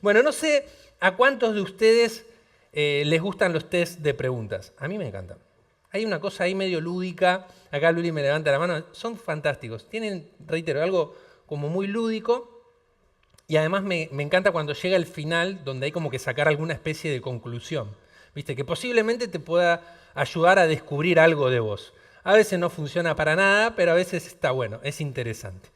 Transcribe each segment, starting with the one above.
Bueno, no sé a cuántos de ustedes les gustan los test de preguntas. A mí me encantan. Hay una cosa ahí medio lúdica. Acá Luli me levanta la mano. Son fantásticos. Tienen, reitero, algo como muy lúdico. Y además me encanta cuando llega el final, donde hay como que sacar alguna especie de conclusión. ¿Viste? Que posiblemente te pueda ayudar a descubrir algo de vos. A veces no funciona para nada, pero a veces está bueno, es interesante.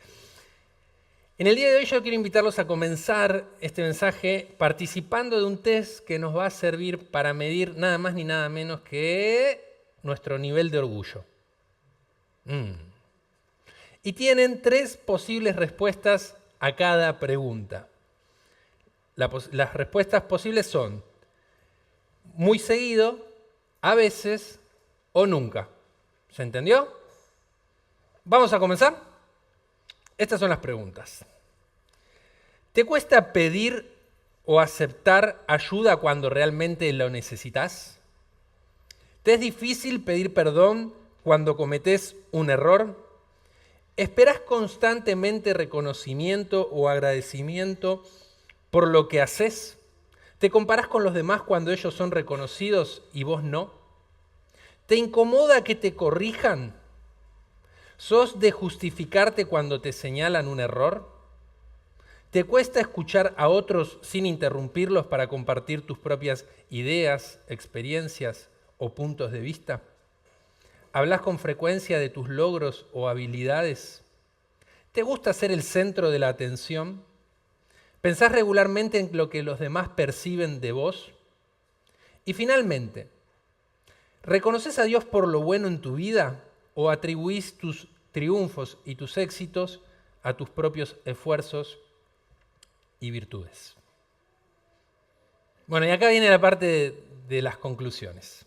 En el día de hoy yo quiero invitarlos a comenzar este mensaje participando de un test que nos va a servir para medir nada más ni nada menos que nuestro nivel de orgullo. Y tienen 3 posibles respuestas a cada pregunta. Las respuestas posibles son muy seguido, a veces o nunca. ¿Se entendió? ¿Vamos a comenzar? Estas son las preguntas. ¿Te cuesta pedir o aceptar ayuda cuando realmente lo necesitas? ¿Te es difícil pedir perdón cuando cometes un error? ¿Esperas constantemente reconocimiento o agradecimiento por lo que haces? ¿Te comparás con los demás cuando ellos son reconocidos y vos no? ¿Te incomoda que te corrijan? ¿Sos de justificarte cuando te señalan un error? ¿Te cuesta escuchar a otros sin interrumpirlos para compartir tus propias ideas, experiencias o puntos de vista? ¿Hablas con frecuencia de tus logros o habilidades? ¿Te gusta ser el centro de la atención? ¿Pensás regularmente en lo que los demás perciben de vos? Y finalmente, ¿reconoces a Dios por lo bueno en tu vida o atribuís tus triunfos y tus éxitos a tus propios esfuerzos y virtudes? Bueno, y acá viene la parte de las conclusiones.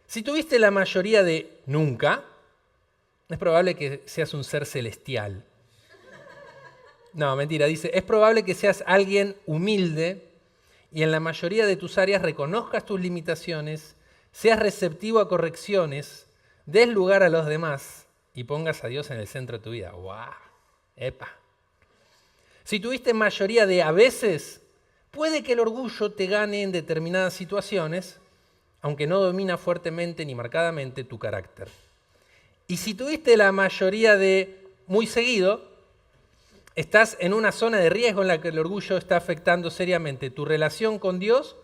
Si tuviste la mayoría de nunca, es probable que seas un ser celestial. No, mentira, dice, es probable que seas alguien humilde y en la mayoría de tus áreas reconozcas tus limitaciones, seas receptivo a correcciones, des lugar a los demás y pongas a Dios en el centro de tu vida. ¡Guau! ¡Epa! Si tuviste mayoría de a veces, puede que el orgullo te gane en determinadas situaciones, aunque no domina fuertemente ni marcadamente tu carácter. Y si tuviste la mayoría de muy seguido, estás en una zona de riesgo en la que el orgullo está afectando seriamente tu relación con Dios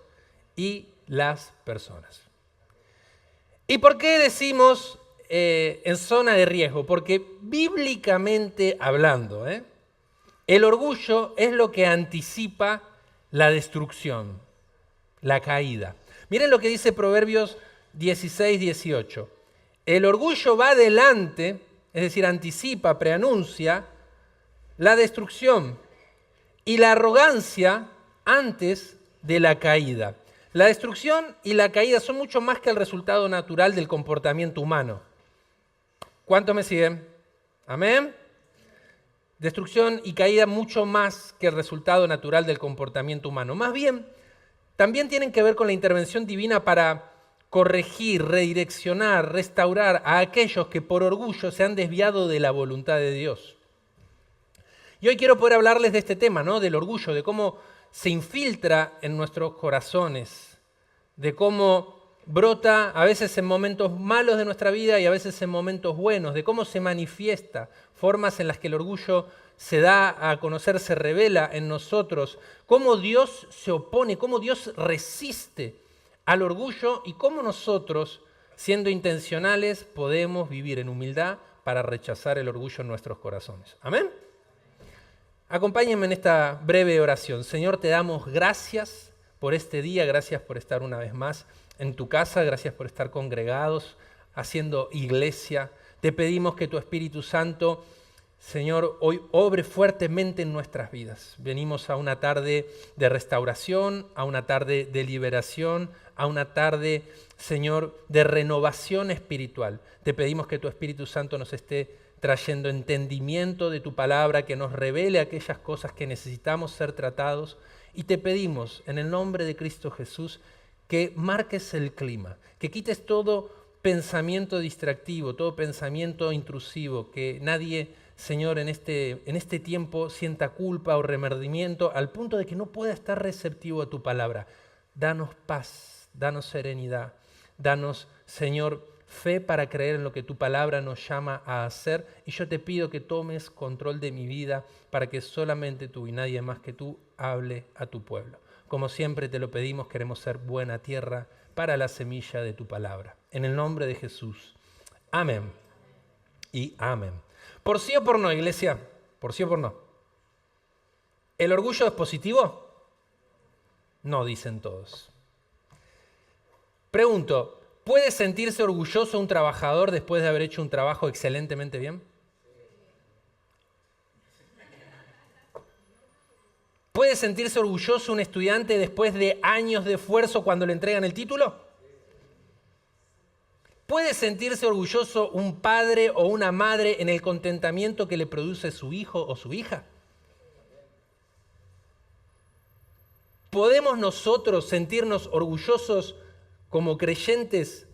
y las personas. ¿Y por qué decimos en zona de riesgo? Porque bíblicamente hablando, el orgullo es lo que anticipa la destrucción, la caída. Miren lo que dice Proverbios 16, 18. El orgullo va adelante, es decir, anticipa, preanuncia la destrucción y la arrogancia antes de la caída. La destrucción y la caída son mucho más que el resultado natural del comportamiento humano. ¿Cuántos me siguen? ¿Amén? Destrucción y caída mucho más que el resultado natural del comportamiento humano. Más bien, también tienen que ver con la intervención divina para corregir, redireccionar, restaurar a aquellos que por orgullo se han desviado de la voluntad de Dios. Y hoy quiero poder hablarles de este tema, ¿no? Del orgullo, de cómo se infiltra en nuestros corazones, de cómo brota a veces en momentos malos de nuestra vida y a veces en momentos buenos, de cómo se manifiesta, formas en las que el orgullo se da a conocer, se revela en nosotros, cómo Dios se opone, cómo Dios resiste al orgullo y cómo nosotros, siendo intencionales, podemos vivir en humildad para rechazar el orgullo en nuestros corazones. ¿Amén? Acompáñenme en esta breve oración. Señor, te damos gracias por este día, gracias por estar una vez más en tu casa, gracias por estar congregados, haciendo iglesia. Te pedimos que tu Espíritu Santo, Señor, hoy obre fuertemente en nuestras vidas. Venimos a una tarde de restauración, a una tarde de liberación, a una tarde, Señor, de renovación espiritual. Te pedimos que tu Espíritu Santo nos esté trayendo entendimiento de tu palabra, que nos revele aquellas cosas que necesitamos ser tratados. Y te pedimos, en el nombre de Cristo Jesús, que marques el clima, que quites todo pensamiento distractivo, todo pensamiento intrusivo, que nadie Señor, en este tiempo sienta culpa o remordimiento al punto de que no pueda estar receptivo a tu palabra. Danos paz, danos serenidad, danos, Señor, fe para creer en lo que tu palabra nos llama a hacer. Y yo te pido que tomes control de mi vida para que solamente tú y nadie más que tú hable a tu pueblo. Como siempre te lo pedimos, queremos ser buena tierra para la semilla de tu palabra. En el nombre de Jesús. Amén. Y amén. ¿Por sí o por no, iglesia? ¿Por sí o por no? ¿El orgullo es positivo? No, dicen todos. Pregunto, ¿puede sentirse orgulloso un trabajador después de haber hecho un trabajo excelentemente bien? ¿Puede sentirse orgulloso un estudiante después de años de esfuerzo cuando le entregan el título? ¿Puede sentirse orgulloso un padre o una madre en el contentamiento que le produce su hijo o su hija? ¿Podemos nosotros sentirnos orgullosos como creyentes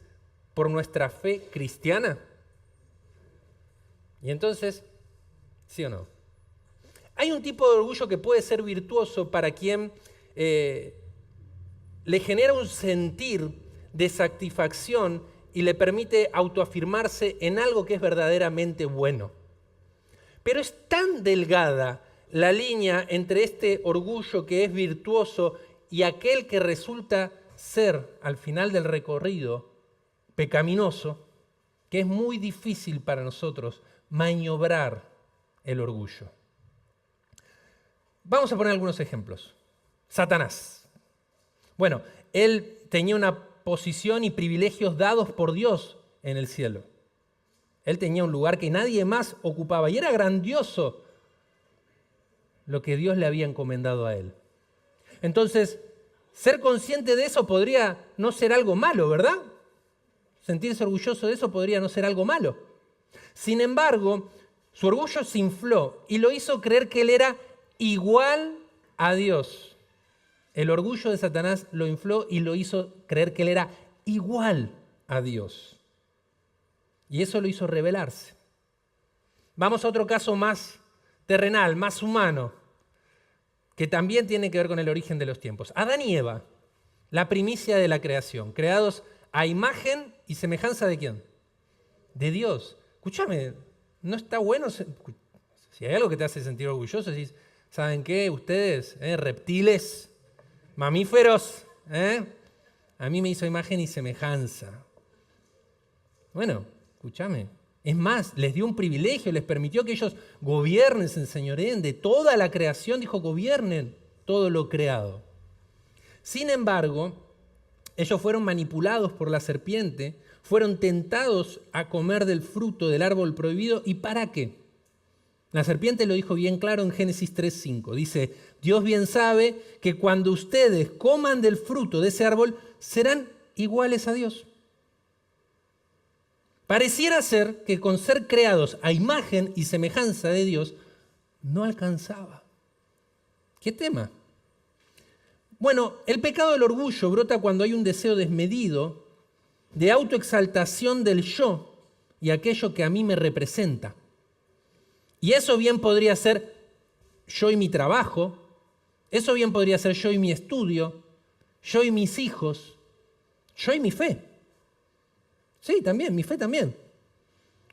por nuestra fe cristiana? Y entonces, ¿sí o no? Hay un tipo de orgullo que puede ser virtuoso para quien le genera un sentir de satisfacción y le permite autoafirmarse en algo que es verdaderamente bueno. Pero es tan delgada la línea entre este orgullo que es virtuoso y aquel que resulta ser, al final del recorrido, pecaminoso, que es muy difícil para nosotros maniobrar el orgullo. Vamos a poner algunos ejemplos. Satanás. Bueno, él tenía una posición y privilegios dados por Dios en el cielo. Él tenía un lugar que nadie más ocupaba y era grandioso lo que Dios le había encomendado a él. Entonces, ser consciente de eso podría no ser algo malo, ¿verdad? Sentirse orgulloso de eso podría no ser algo malo. Sin embargo, su orgullo se infló y lo hizo creer que él era igual a Dios. El orgullo de Satanás lo infló y lo hizo creer que él era igual a Dios. Y eso lo hizo rebelarse. Vamos a otro caso más terrenal, más humano, que también tiene que ver con el origen de los tiempos. Adán y Eva, la primicia de la creación, creados a imagen y semejanza ¿de quién? De Dios. Escúchame, ¿no está bueno? Si hay algo que te hace sentir orgulloso, decís, ¿saben qué? Ustedes, reptiles, mamíferos, a mí me hizo imagen y semejanza. Bueno, escúchame. Es más, les dio un privilegio, les permitió que ellos gobiernen, se enseñoreen de toda la creación, dijo, gobiernen todo lo creado. Sin embargo, ellos fueron manipulados por la serpiente, fueron tentados a comer del fruto del árbol prohibido, ¿y para qué? La serpiente lo dijo bien claro en Génesis 3:5. Dice, Dios bien sabe que cuando ustedes coman del fruto de ese árbol, serán iguales a Dios. Pareciera ser que con ser creados a imagen y semejanza de Dios, no alcanzaba. ¿Qué tema? Bueno, el pecado del orgullo brota cuando hay un deseo desmedido de autoexaltación del yo y aquello que a mí me representa. Y eso bien podría ser yo y mi trabajo, eso bien podría ser yo y mi estudio, yo y mis hijos, yo y mi fe. Sí, también, mi fe también.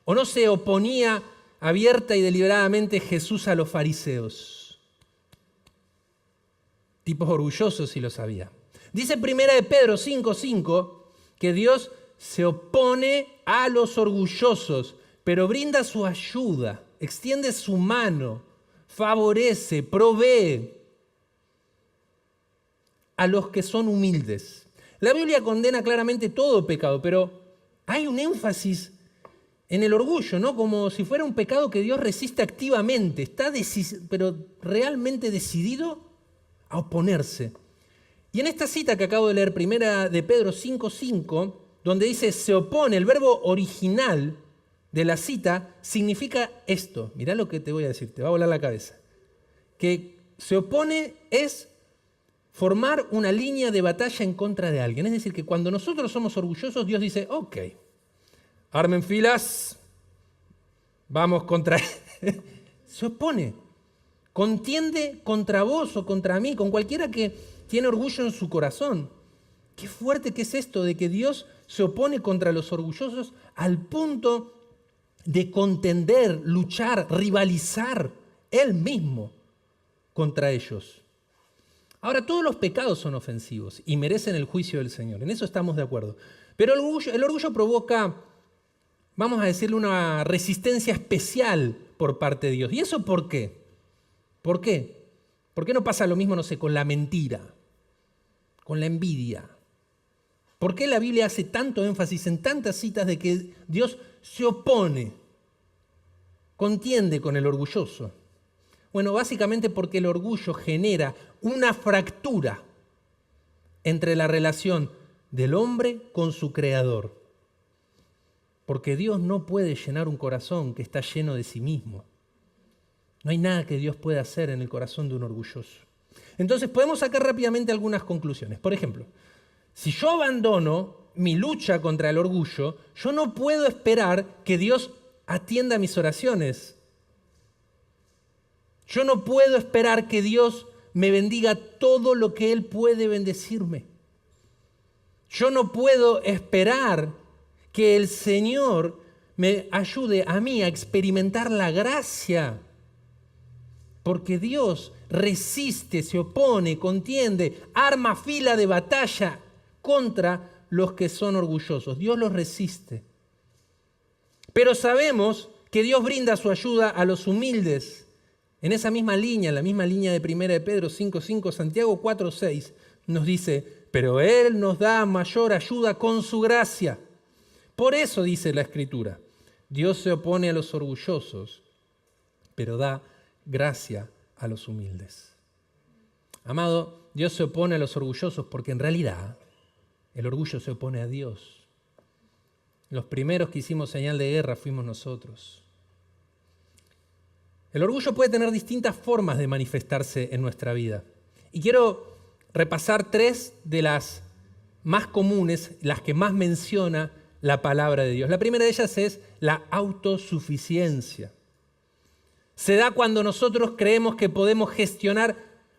¿O no se oponía abierta y deliberadamente Jesús a los fariseos? Tipos orgullosos, si lo sabía. Dice 1 Pedro 5:5 que Dios se opone a los orgullosos, pero brinda su ayuda, extiende su mano, favorece, provee a los que son humildes. La Biblia condena claramente todo pecado, pero hay un énfasis en el orgullo, ¿no? Como si fuera un pecado que Dios resiste activamente, está pero realmente decidido a oponerse. Y en esta cita que acabo de leer, 1 de Pedro 5:5, donde dice se opone, el verbo original de la cita significa esto. Mirá lo que te voy a decir, te va a volar la cabeza. Que se opone es formar una línea de batalla en contra de alguien. Es decir, que cuando nosotros somos orgullosos, Dios dice, ok, armen filas, vamos contra Se opone. Contiende contra vos o contra mí, con cualquiera que tiene orgullo en su corazón. Qué fuerte que es esto de que Dios se opone contra los orgullosos al punto de contender, luchar, rivalizar Él mismo contra ellos. Ahora, todos los pecados son ofensivos y merecen el juicio del Señor. En eso estamos de acuerdo. Pero el orgullo provoca, vamos a decirle, una resistencia especial por parte de Dios. ¿Y eso por qué? ¿Por qué? ¿Por qué no pasa lo mismo, no sé, con la mentira, con la envidia? ¿Por qué la Biblia hace tanto énfasis en tantas citas de que Dios se opone, contiende con el orgulloso? Bueno, básicamente porque el orgullo genera una fractura entre la relación del hombre con su creador. Porque Dios no puede llenar un corazón que está lleno de sí mismo. No hay nada que Dios pueda hacer en el corazón de un orgulloso. Entonces podemos sacar rápidamente algunas conclusiones. Por ejemplo, si yo abandono mi lucha contra el orgullo, yo no puedo esperar que Dios atienda mis oraciones. Yo no puedo esperar que Dios me bendiga todo lo que Él puede bendecirme. Yo no puedo esperar que el Señor me ayude a mí a experimentar la gracia. Porque Dios resiste, se opone, contiende, arma fila de batalla contra los que son orgullosos. Dios los resiste. Pero sabemos que Dios brinda su ayuda a los humildes. En esa misma línea, la misma línea de 1 de Pedro 5:5, Santiago 4:6, nos dice, pero Él nos da mayor ayuda con su gracia. Por eso dice la Escritura, Dios se opone a los orgullosos, pero da gracia a los humildes. Amado, Dios se opone a los orgullosos porque en realidad el orgullo se opone a Dios. Los primeros que hicimos señal de guerra fuimos nosotros. El orgullo puede tener distintas formas de manifestarse en nuestra vida. Y quiero repasar 3 de las más comunes, las que más menciona la palabra de Dios. La primera de ellas es la autosuficiencia. Se da cuando nosotros creemos que podemos gestionar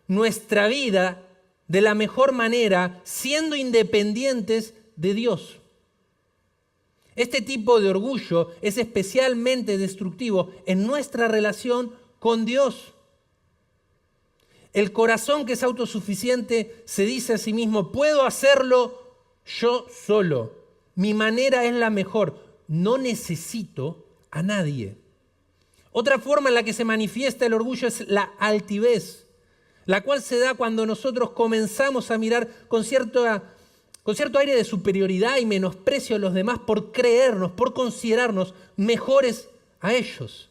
nuestra vida de la mejor manera, siendo independientes de Dios. Este tipo de orgullo es especialmente destructivo en nuestra relación con Dios. El corazón que es autosuficiente se dice a sí mismo, puedo hacerlo yo solo. Mi manera es la mejor. No necesito a nadie. Otra forma en la que se manifiesta el orgullo es la altivez, la cual se da cuando nosotros comenzamos a mirar con cierto aire de superioridad y menosprecio a los demás por creernos, por considerarnos mejores a ellos.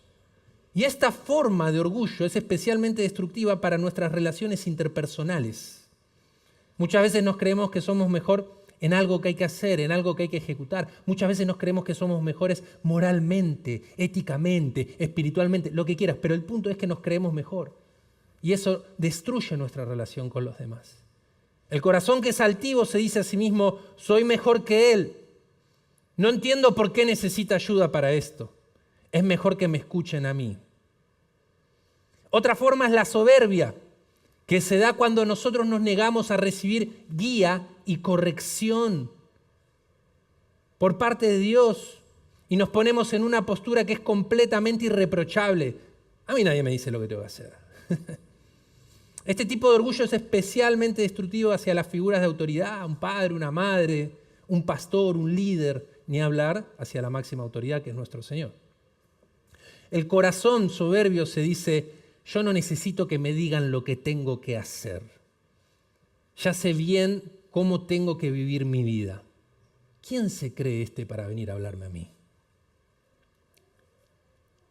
Y esta forma de orgullo es especialmente destructiva para nuestras relaciones interpersonales. Muchas veces nos creemos que somos mejor en algo que hay que hacer, en algo que hay que ejecutar. Muchas veces nos creemos que somos mejores moralmente, éticamente, espiritualmente, lo que quieras, pero el punto es que nos creemos mejor. Y eso destruye nuestra relación con los demás. El corazón que es altivo se dice a sí mismo, soy mejor que él. No entiendo por qué necesita ayuda para esto. Es mejor que me escuchen a mí. Otra forma es la soberbia, que se da cuando nosotros nos negamos a recibir guía y corrección por parte de Dios y nos ponemos en una postura que es completamente irreprochable. A mí nadie me dice lo que tengo que hacer. Este tipo de orgullo es especialmente destructivo hacia las figuras de autoridad, un padre, una madre, un pastor, un líder, ni hablar hacia la máxima autoridad que es nuestro Señor. El corazón soberbio se dice, yo no necesito que me digan lo que tengo que hacer. Ya sé bien cómo tengo que vivir mi vida. ¿Quién se cree para venir a hablarme a mí?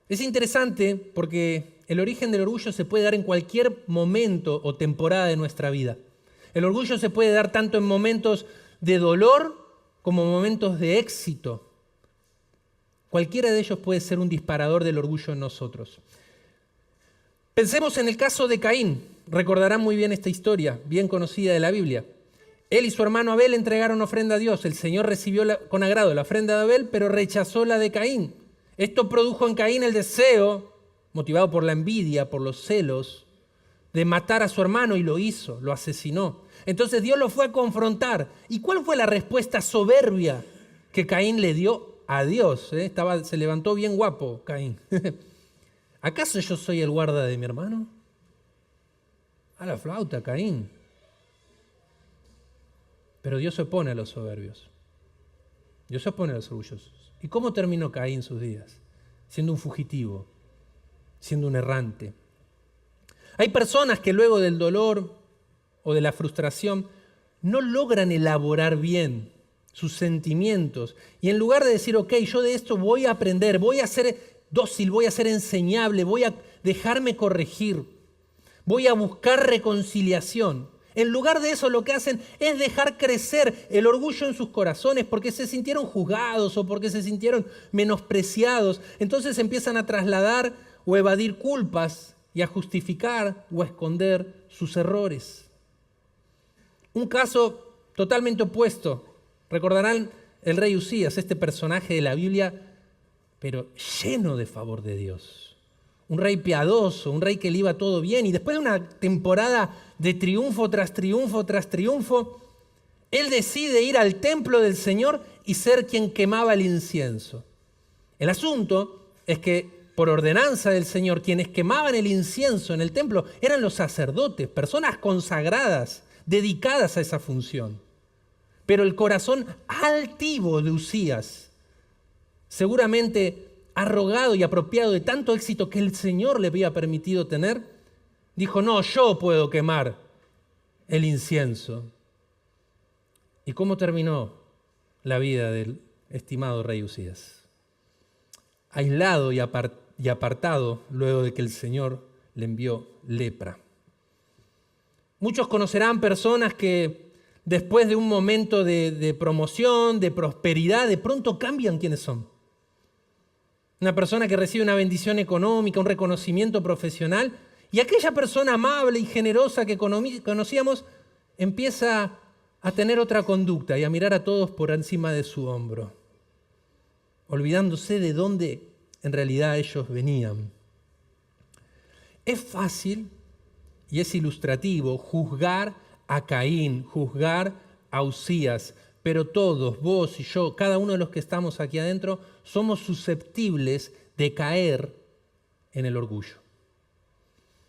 Es interesante porque el origen del orgullo se puede dar en cualquier momento o temporada de nuestra vida. El orgullo se puede dar tanto en momentos de dolor como en momentos de éxito. Cualquiera de ellos puede ser un disparador del orgullo en nosotros. Pensemos en el caso de Caín. Recordarán muy bien esta historia, bien conocida de la Biblia. Él y su hermano Abel entregaron ofrenda a Dios. El Señor recibió con agrado la ofrenda de Abel, pero rechazó la de Caín. Esto produjo en Caín el deseo motivado por la envidia, por los celos, de matar a su hermano y lo hizo, lo asesinó. Entonces Dios lo fue a confrontar. ¿Y cuál fue la respuesta soberbia que Caín le dio a Dios? Se levantó bien guapo Caín. ¿Acaso yo soy el guarda de mi hermano? A la flauta, Caín. Pero Dios se opone a los soberbios. Dios se opone a los orgullosos. ¿Y cómo terminó Caín sus días? Siendo un fugitivo, siendo un errante. Hay personas que luego del dolor o de la frustración no logran elaborar bien sus sentimientos. Y en lugar de decir, ok, yo de esto voy a aprender, voy a ser dócil, voy a ser enseñable, voy a dejarme corregir, voy a buscar reconciliación. En lugar de eso lo que hacen es dejar crecer el orgullo en sus corazones porque se sintieron juzgados o porque se sintieron menospreciados. Entonces empiezan a trasladar o evadir culpas y a justificar o a esconder sus errores. Un caso totalmente opuesto. Recordarán el rey Usías, este personaje de la Biblia, pero lleno de favor de Dios. Un rey piadoso, un rey que le iba todo bien. Y después de una temporada de triunfo tras triunfo tras triunfo, él decide ir al templo del Señor y ser quien quemaba el incienso. El asunto es que por ordenanza del Señor, quienes quemaban el incienso en el templo eran los sacerdotes, personas consagradas, dedicadas a esa función. Pero el corazón altivo de Usías, seguramente arrogado y apropiado de tanto éxito que el Señor le había permitido tener, dijo, no, yo puedo quemar el incienso. ¿Y cómo terminó la vida del estimado rey Usías? Aislado y apartado luego de que el Señor le envió lepra. Muchos conocerán personas que después de un momento de promoción, de prosperidad, de pronto cambian quiénes son. Una persona que recibe una bendición económica, un reconocimiento profesional, y aquella persona amable y generosa que conocíamos empieza a tener otra conducta y a mirar a todos por encima de su hombro, olvidándose de dónde en realidad ellos venían. Es fácil y es ilustrativo juzgar a Caín, juzgar a Usías, pero todos, vos y yo, cada uno de los que estamos aquí adentro, somos susceptibles de caer en el orgullo.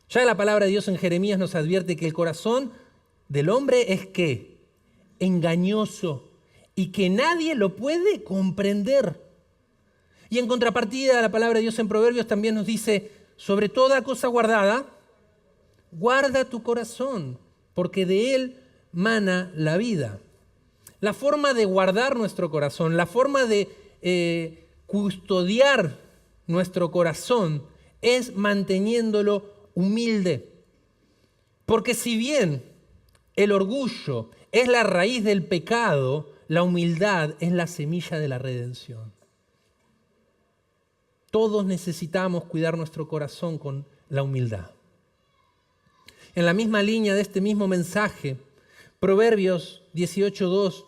Ya la palabra de Dios en Jeremías nos advierte que el corazón del hombre es ¿qué? Engañoso y que nadie lo puede comprender. Y en contrapartida, la palabra de Dios en Proverbios también nos dice, sobre toda cosa guardada, guarda tu corazón, porque de él mana la vida. La forma de guardar nuestro corazón, la forma de custodiar nuestro corazón es manteniéndolo humilde. Porque si bien el orgullo es la raíz del pecado, la humildad es la semilla de la redención. Todos necesitamos cuidar nuestro corazón con la humildad. En la misma línea de este mismo mensaje, Proverbios 18:2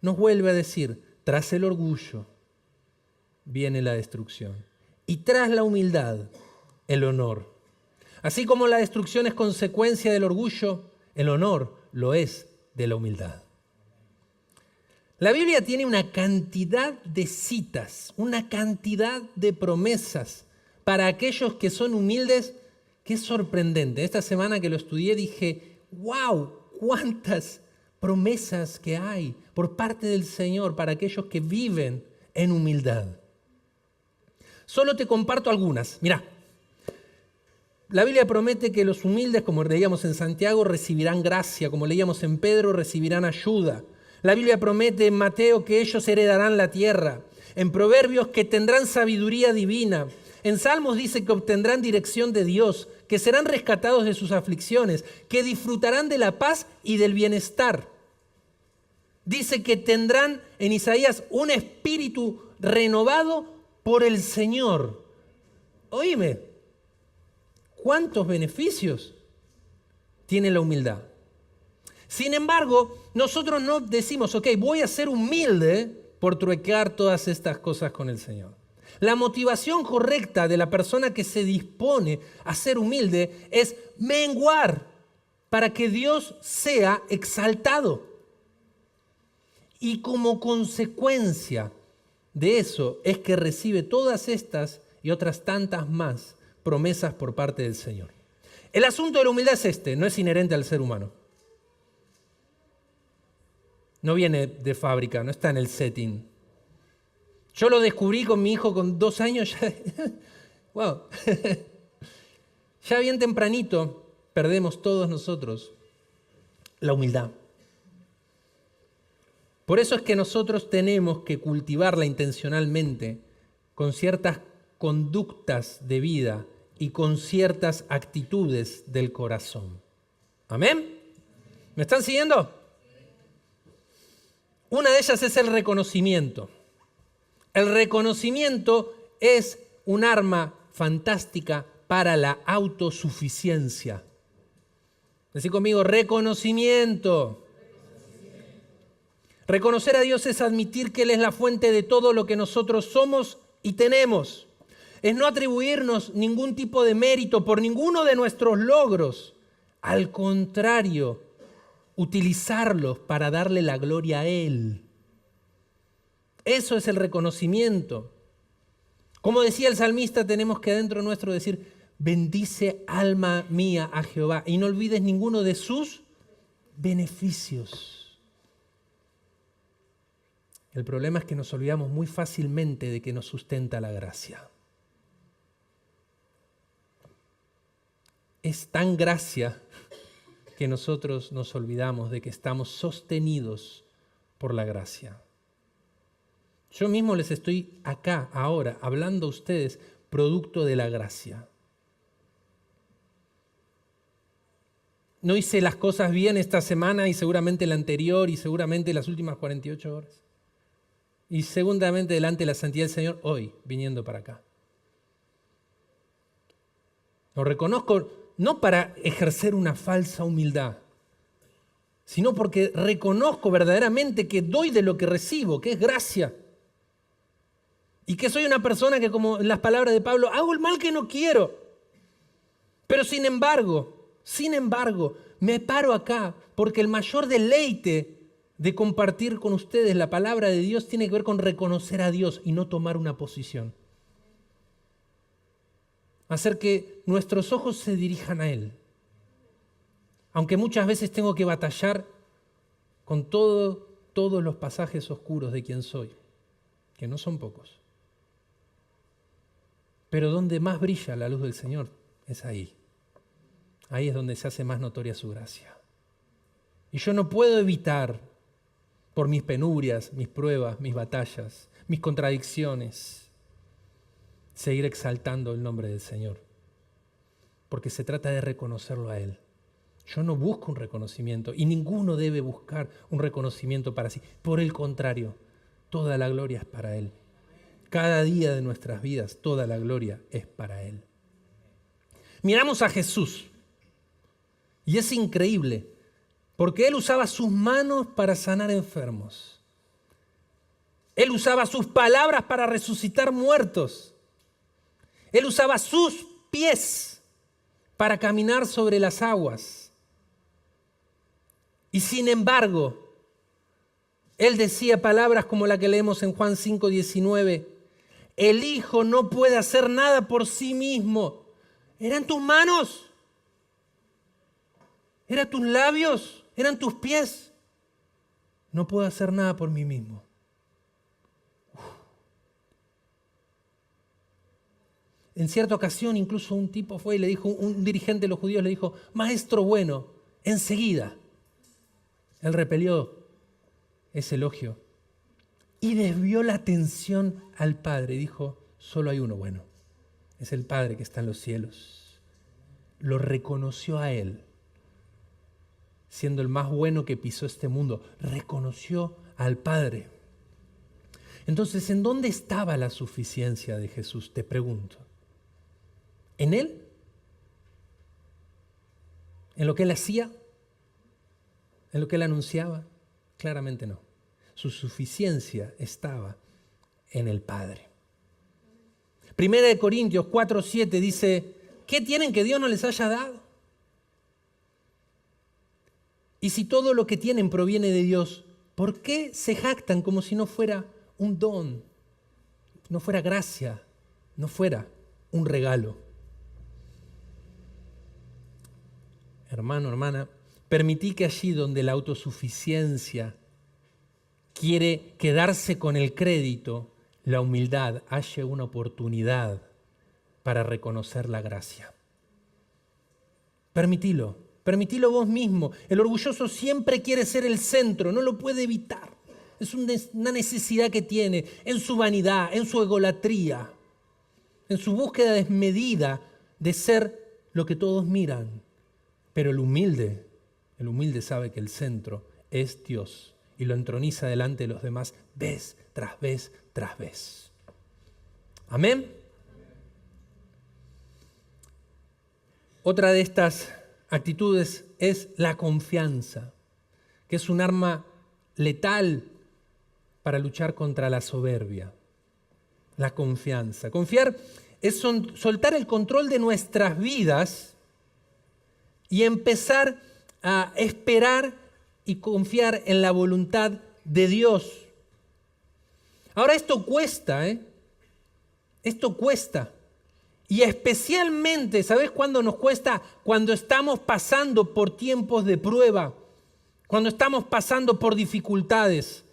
nos vuelve a decir, tras el orgullo viene la destrucción y tras la humildad el honor. Así como la destrucción es consecuencia del orgullo, el honor lo es de la humildad. La Biblia tiene una cantidad de citas, una cantidad de promesas para aquellos que son humildes, que es sorprendente. Esta semana que lo estudié dije, wow, cuántas promesas que hay por parte del Señor para aquellos que viven en humildad. Solo te comparto algunas. Mirá, la Biblia promete que los humildes, como leíamos en Santiago, recibirán gracia, como leíamos en Pedro, recibirán ayuda. La Biblia promete en Mateo que ellos heredarán la tierra. En Proverbios que tendrán sabiduría divina. En Salmos dice que obtendrán dirección de Dios, que serán rescatados de sus aflicciones, que disfrutarán de la paz y del bienestar. Dice que tendrán en Isaías un espíritu renovado por el Señor. Oíme, ¿cuántos beneficios tiene la humildad? Sin embargo, nosotros no decimos, ok, voy a ser humilde por truecar todas estas cosas con el Señor. La motivación correcta de la persona que se dispone a ser humilde es menguar para que Dios sea exaltado. Y como consecuencia de eso es que recibe todas estas y otras tantas más promesas por parte del Señor. El asunto de la humildad es no es inherente al ser humano. No viene de fábrica, no está en el setting. Yo lo descubrí con mi hijo con 2 años, ya, wow. Ya bien tempranito perdemos todos nosotros la humildad. Por eso es que nosotros tenemos que cultivarla intencionalmente con ciertas conductas de vida y con ciertas actitudes del corazón. ¿Amén? ¿Me están siguiendo? Una de ellas es el reconocimiento. El reconocimiento es un arma fantástica para la autosuficiencia. Decí conmigo, reconocimiento. Reconocer a Dios es admitir que Él es la fuente de todo lo que nosotros somos y tenemos. Es no atribuirnos ningún tipo de mérito por ninguno de nuestros logros. Al contrario, utilizarlos para darle la gloria a Él. Eso es el reconocimiento. Como decía el salmista, tenemos que dentro nuestro decir, bendice alma mía a Jehová y no olvides ninguno de sus beneficios. El problema es que nos olvidamos muy fácilmente de que nos sustenta la gracia. Es tan gracia que nosotros nos olvidamos de que estamos sostenidos por la gracia. Yo mismo les estoy acá, ahora, hablando a ustedes, producto de la gracia. No hice las cosas bien esta semana y seguramente la anterior y seguramente las últimas 48 horas. Y segundamente delante de la santidad del Señor hoy, viniendo para acá. Lo reconozco no para ejercer una falsa humildad, sino porque reconozco verdaderamente que doy de lo que recibo, que es gracia. Y que soy una persona que, como en las palabras de Pablo, hago el mal que no quiero. Pero sin embargo, me paro acá porque el mayor deleite de compartir con ustedes la palabra de Dios tiene que ver con reconocer a Dios y no tomar una posición. Hacer que nuestros ojos se dirijan a Él. Aunque muchas veces tengo que batallar con todos los pasajes oscuros de quién soy, que no son pocos. Pero donde más brilla la luz del Señor es ahí. Ahí es donde se hace más notoria su gracia. Y yo no puedo evitar, por mis penurias, mis pruebas, mis batallas, mis contradicciones, seguir exaltando el nombre del Señor. Porque se trata de reconocerlo a Él. Yo no busco un reconocimiento y ninguno debe buscar un reconocimiento para sí. Por el contrario, toda la gloria es para Él. Cada día de nuestras vidas, toda la gloria es para Él. Miramos a Jesús y es increíble porque Él usaba sus manos para sanar enfermos. Él usaba sus palabras para resucitar muertos. Él usaba sus pies para caminar sobre las aguas. Y sin embargo, Él decía palabras como la que leemos en Juan 5:19. El Hijo no puede hacer nada por sí mismo. ¿Eran tus manos? ¿Eran tus labios? ¿Eran tus pies? No puedo hacer nada por mí mismo. En cierta ocasión incluso un tipo fue y le dijo, un dirigente de los judíos le dijo, maestro bueno, enseguida. Él repelió ese elogio y desvió la atención al Padre. Dijo, solo hay uno bueno, es el Padre que está en los cielos. Lo reconoció a Él, siendo el más bueno que pisó este mundo. Reconoció al Padre. Entonces, ¿en dónde estaba la suficiencia de Jesús? Te pregunto. ¿En Él? ¿En lo que Él hacía? ¿En lo que Él anunciaba? Claramente no. Su suficiencia estaba en el Padre. Primera de Corintios 4:7 dice, ¿qué tienen que Dios no les haya dado? Y si todo lo que tienen proviene de Dios, ¿por qué se jactan como si no fuera un don, no fuera gracia, no fuera un regalo? Hermano, hermana, permití que allí donde la autosuficiencia quiere quedarse con el crédito, la humildad halle una oportunidad para reconocer la gracia. Permitilo vos mismo. El orgulloso siempre quiere ser el centro, no lo puede evitar. Es una necesidad que tiene en su vanidad, en su egolatría, en su búsqueda desmedida de ser lo que todos miran. Pero el humilde sabe que el centro es Dios y lo entroniza delante de los demás vez tras vez tras vez. Amén. Otra de estas actitudes es la confianza, que es un arma letal para luchar contra la soberbia. La confianza. Confiar es soltar el control de nuestras vidas y empezar a esperar y confiar en la voluntad de Dios. Ahora esto cuesta, Esto cuesta. Y especialmente, ¿sabes cuándo nos cuesta? Cuando estamos pasando por tiempos de prueba, cuando estamos pasando por dificultades,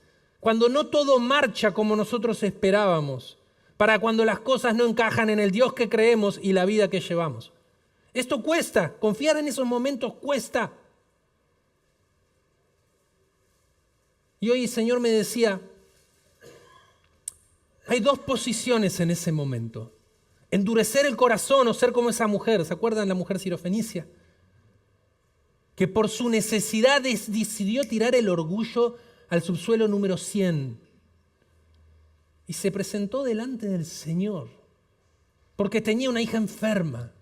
cuando no todo marcha como nosotros esperábamos, para cuando las cosas no encajan en el Dios que creemos y la vida que llevamos. Esto cuesta, confiar en esos momentos cuesta. Y hoy el Señor me decía, hay dos posiciones en ese momento. Endurecer el corazón o ser como esa mujer. ¿Se acuerdan la mujer sirofenicia? Que por su necesidad decidió tirar el orgullo al subsuelo número 100. Y se presentó delante del Señor porque tenía una hija enferma.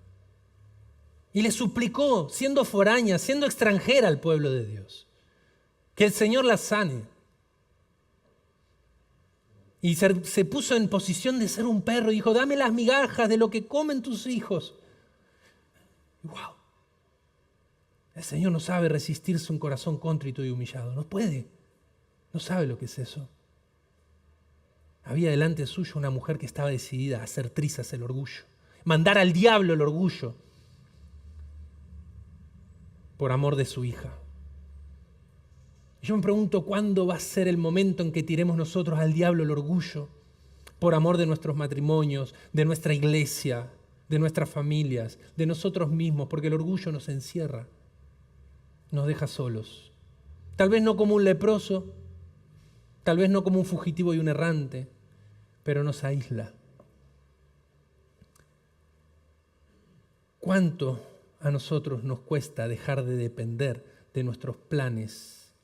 Y le suplicó, siendo foránea, siendo extranjera al pueblo de Dios, que el Señor la sane. Y se puso en posición de ser un perro y dijo, dame las migajas de lo que comen tus hijos. Y wow, el Señor no sabe resistirse un corazón contrito y humillado. No puede, no sabe lo que es eso. Había delante suyo una mujer que estaba decidida a hacer trizas el orgullo, mandar al diablo el orgullo, por amor de su hija. Y yo me pregunto cuándo va a ser el momento en que tiremos nosotros al diablo el orgullo por amor de nuestros matrimonios, de nuestra iglesia, de nuestras familias, de nosotros mismos, porque el orgullo nos encierra, nos deja solos. Tal vez no como un leproso, tal vez no como un fugitivo y un errante, pero nos aísla. ¿Cuánto a nosotros nos cuesta dejar de depender de nuestros planes,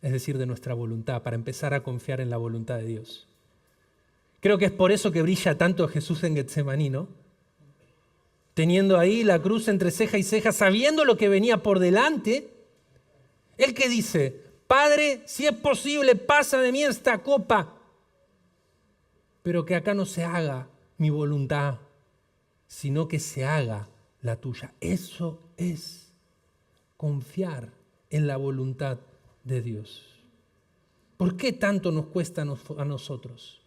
es decir, de nuestra voluntad, para empezar a confiar en la voluntad de Dios? Creo que es por eso que brilla tanto Jesús en Getsemaní, ¿no? Teniendo ahí la cruz entre ceja y ceja, sabiendo lo que venía por delante, Él que dice, Padre, si es posible, pasa de mí esta copa, pero que acá no se haga mi voluntad, sino que se haga la tuya. Eso es confiar en la voluntad de Dios. ¿Por qué tanto nos cuesta a nosotros?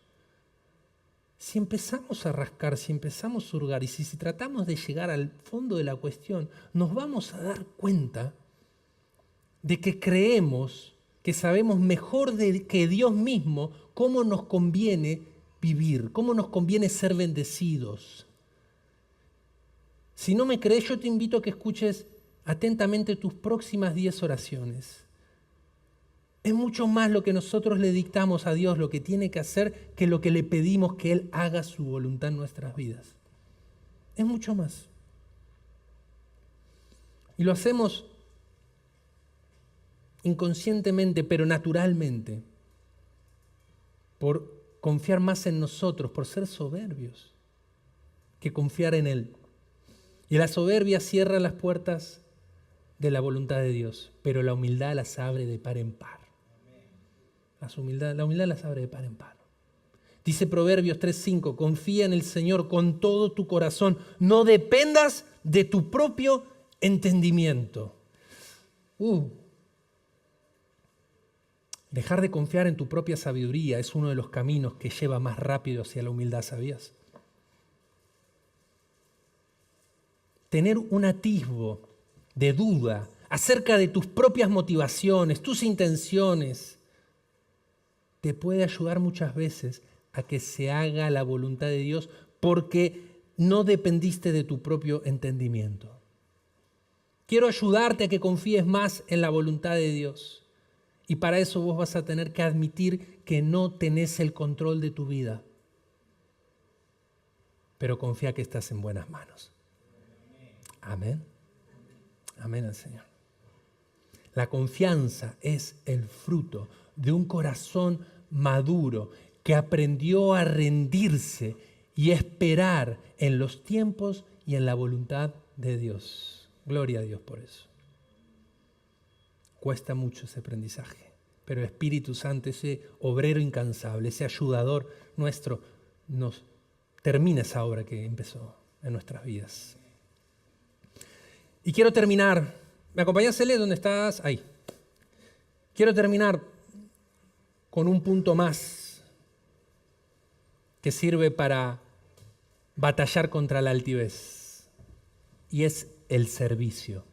Si empezamos a rascar, si empezamos a hurgar y si tratamos de llegar al fondo de la cuestión, nos vamos a dar cuenta de que creemos que sabemos mejor que Dios mismo cómo nos conviene vivir, cómo nos conviene ser bendecidos. Si no me crees, yo te invito a que escuches atentamente tus próximas 10 oraciones. Es mucho más lo que nosotros le dictamos a Dios, lo que tiene que hacer, que lo que le pedimos que Él haga su voluntad en nuestras vidas. Es mucho más. Y lo hacemos inconscientemente, pero naturalmente, por confiar más en nosotros, por ser soberbios, que confiar en Él. Y la soberbia cierra las puertas de la voluntad de Dios, pero la humildad las abre de par en par. La humildad las abre de par en par. Dice Proverbios 3:5, confía en el Señor con todo tu corazón, no dependas de tu propio entendimiento. Dejar de confiar en tu propia sabiduría es uno de los caminos que lleva más rápido hacia la humildad, ¿sabías? Tener un atisbo de duda acerca de tus propias motivaciones, tus intenciones, te puede ayudar muchas veces a que se haga la voluntad de Dios porque no dependiste de tu propio entendimiento. Quiero ayudarte a que confíes más en la voluntad de Dios. Y para eso vos vas a tener que admitir que no tenés el control de tu vida. Pero confía que estás en buenas manos. Amén. Amén al Señor. La confianza es el fruto de un corazón maduro que aprendió a rendirse y esperar en los tiempos y en la voluntad de Dios. Gloria a Dios por eso. Cuesta mucho ese aprendizaje, pero el Espíritu Santo, ese obrero incansable, ese ayudador nuestro, nos termina esa obra que empezó en nuestras vidas. Y quiero terminar. ¿Me acompañás, Cele? ¿Dónde estás? Ahí. Quiero terminar con un punto más que sirve para batallar contra la altivez. Y es el servicio.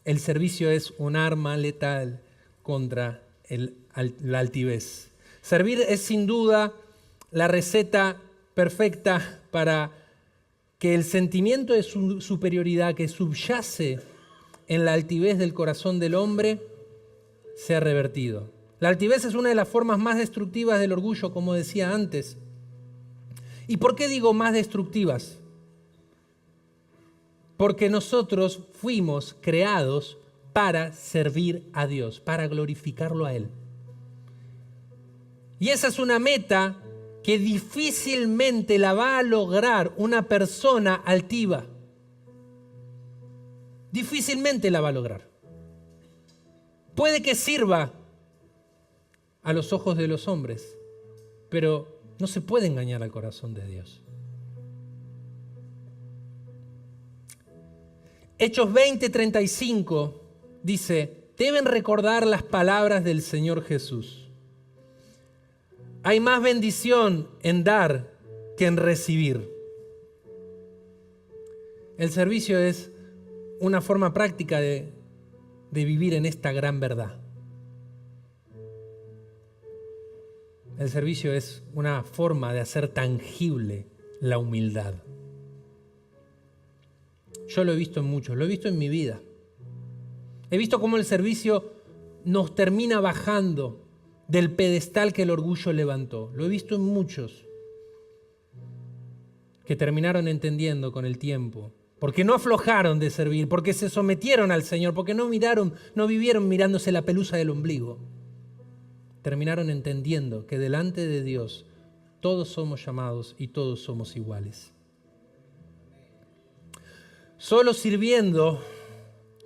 El servicio es un arma letal contra la altivez. Servir es sin duda la receta perfecta para que el sentimiento de superioridad que subyace en la altivez del corazón del hombre sea revertido. La altivez es una de las formas más destructivas del orgullo, como decía antes. ¿Y por qué digo más destructivas? Porque nosotros fuimos creados para servir a Dios, para glorificarlo a Él. Y esa es una meta que difícilmente la va a lograr una persona altiva. Difícilmente la va a lograr. Puede que sirva a los ojos de los hombres, pero no se puede engañar al corazón de Dios. Hechos 20:35 dice, deben recordar las palabras del Señor Jesús. Hay más bendición en dar que en recibir. El servicio es una forma práctica de vivir en esta gran verdad. El servicio es una forma de hacer tangible la humildad. Yo lo he visto en muchos, lo he visto en mi vida. He visto cómo el servicio nos termina bajando del pedestal que el orgullo levantó. Lo he visto en muchos que terminaron entendiendo con el tiempo, porque no aflojaron de servir, porque se sometieron al Señor, porque no vivieron mirándose la pelusa del ombligo. Terminaron entendiendo que delante de Dios todos somos llamados y todos somos iguales. Solo sirviendo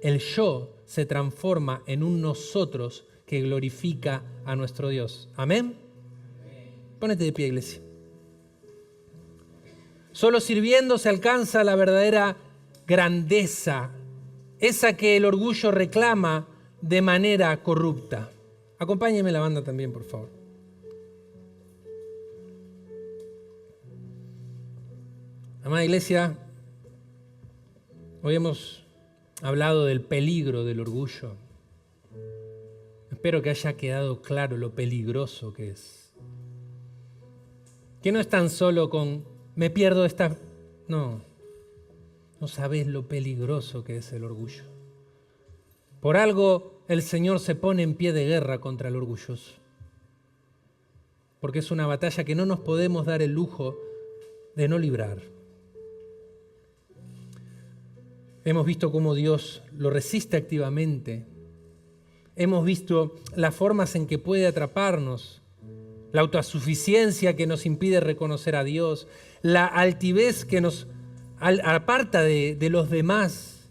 el yo se transforma en un nosotros que glorifica a nuestro Dios. ¿Amén? Pónete de pie, iglesia. Solo sirviendo se alcanza la verdadera grandeza, esa que el orgullo reclama de manera corrupta. Acompáñenme la banda también, por favor. Amada iglesia, hoy hemos hablado del peligro del orgullo. Espero que haya quedado claro lo peligroso que es. Que no es tan solo con me pierdo esta... No sabés lo peligroso que es el orgullo. Por algo el Señor se pone en pie de guerra contra el orgulloso. Porque es una batalla que no nos podemos dar el lujo de no librar. Hemos visto cómo Dios lo resiste activamente. Hemos visto las formas en que puede atraparnos, la autosuficiencia que nos impide reconocer a Dios, la altivez que nos aparta de los demás,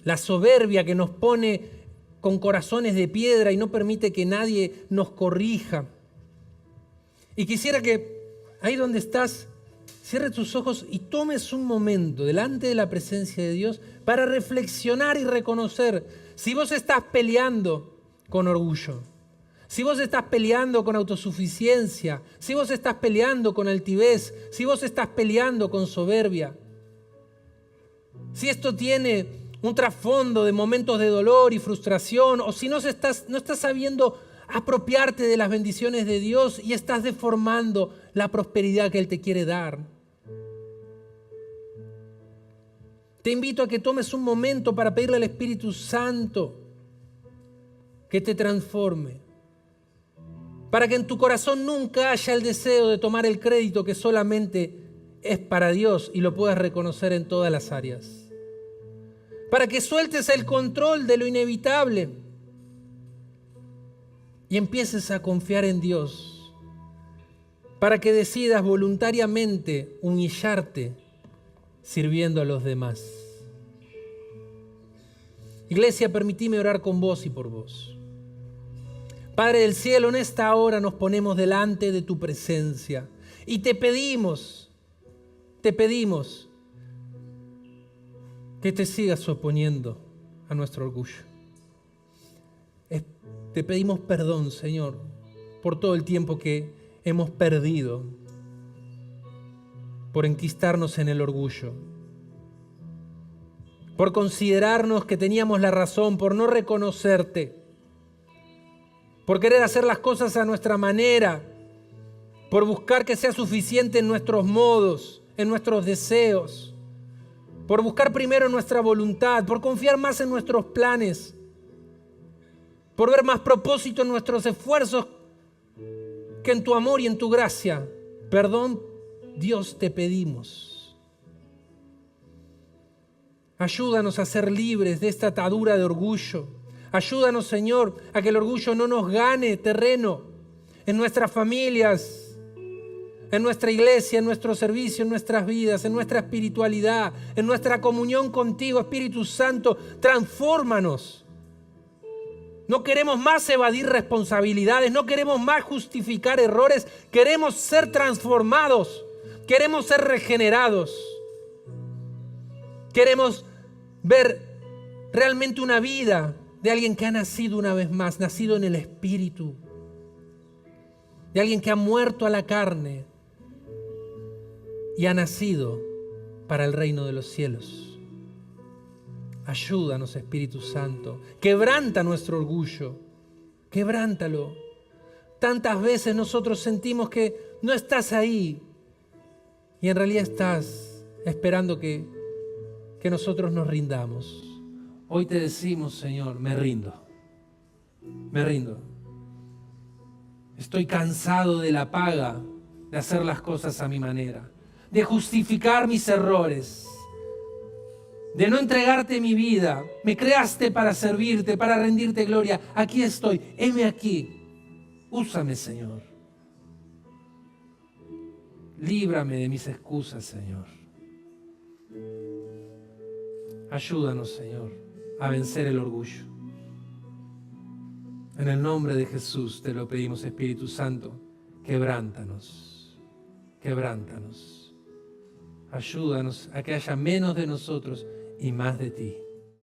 la soberbia que nos pone con corazones de piedra y no permite que nadie nos corrija. Y quisiera que ahí donde estás, cierres tus ojos y tomes un momento delante de la presencia de Dios para reflexionar y reconocer si vos estás peleando con orgullo, si vos estás peleando con autosuficiencia, si vos estás peleando con altivez, si vos estás peleando con soberbia. Si esto tiene un trasfondo de momentos de dolor y frustración, o si no estás sabiendo apropiarte de las bendiciones de Dios y estás deformando la prosperidad que Él te quiere dar. Te invito a que tomes un momento para pedirle al Espíritu Santo que te transforme, para que en tu corazón nunca haya el deseo de tomar el crédito que solamente es para Dios y lo puedas reconocer en todas las áreas, para que sueltes el control de lo inevitable y empieces a confiar en Dios, para que decidas voluntariamente humillarte sirviendo a los demás. Iglesia, permitime orar con vos y por vos. Padre del cielo, en esta hora nos ponemos delante de tu presencia y te pedimos que te sigas oponiendo a nuestro orgullo. Te pedimos perdón, Señor, por todo el tiempo que hemos perdido por enquistarnos en el orgullo, por considerarnos que teníamos la razón, por no reconocerte, por querer hacer las cosas a nuestra manera, por buscar que sea suficiente en nuestros modos, en nuestros deseos, por buscar primero nuestra voluntad, por confiar más en nuestros planes, por ver más propósito en nuestros esfuerzos que en tu amor y en tu gracia. Perdón, Dios, te pedimos. Ayúdanos a ser libres de esta atadura de orgullo. Ayúdanos, Señor, a que el orgullo no nos gane terreno en nuestras familias, en nuestra iglesia, en nuestro servicio, en nuestras vidas, en nuestra espiritualidad, en nuestra comunión contigo. Espíritu Santo, transfórmanos. No queremos más evadir responsabilidades, no queremos más justificar errores, queremos ser transformados, queremos ser regenerados. Queremos ver realmente una vida de alguien que ha nacido una vez más, nacido en el Espíritu, de alguien que ha muerto a la carne y ha nacido para el reino de los cielos. Ayúdanos, Espíritu Santo. Quebranta nuestro orgullo. Quebrántalo. Tantas veces nosotros sentimos que no estás ahí y en realidad estás esperando que nosotros nos rindamos. Hoy te decimos, Señor, me rindo. Me rindo. Estoy cansado de la paga de hacer las cosas a mi manera, de justificar mis errores, de no entregarte mi vida. Me creaste para servirte, para rendirte gloria. Aquí estoy, heme aquí. Úsame, Señor. Líbrame de mis excusas, Señor. Ayúdanos, Señor, a vencer el orgullo. En el nombre de Jesús te lo pedimos, Espíritu Santo. Quebrántanos, quebrántanos. Ayúdanos a que haya menos de nosotros y más de ti.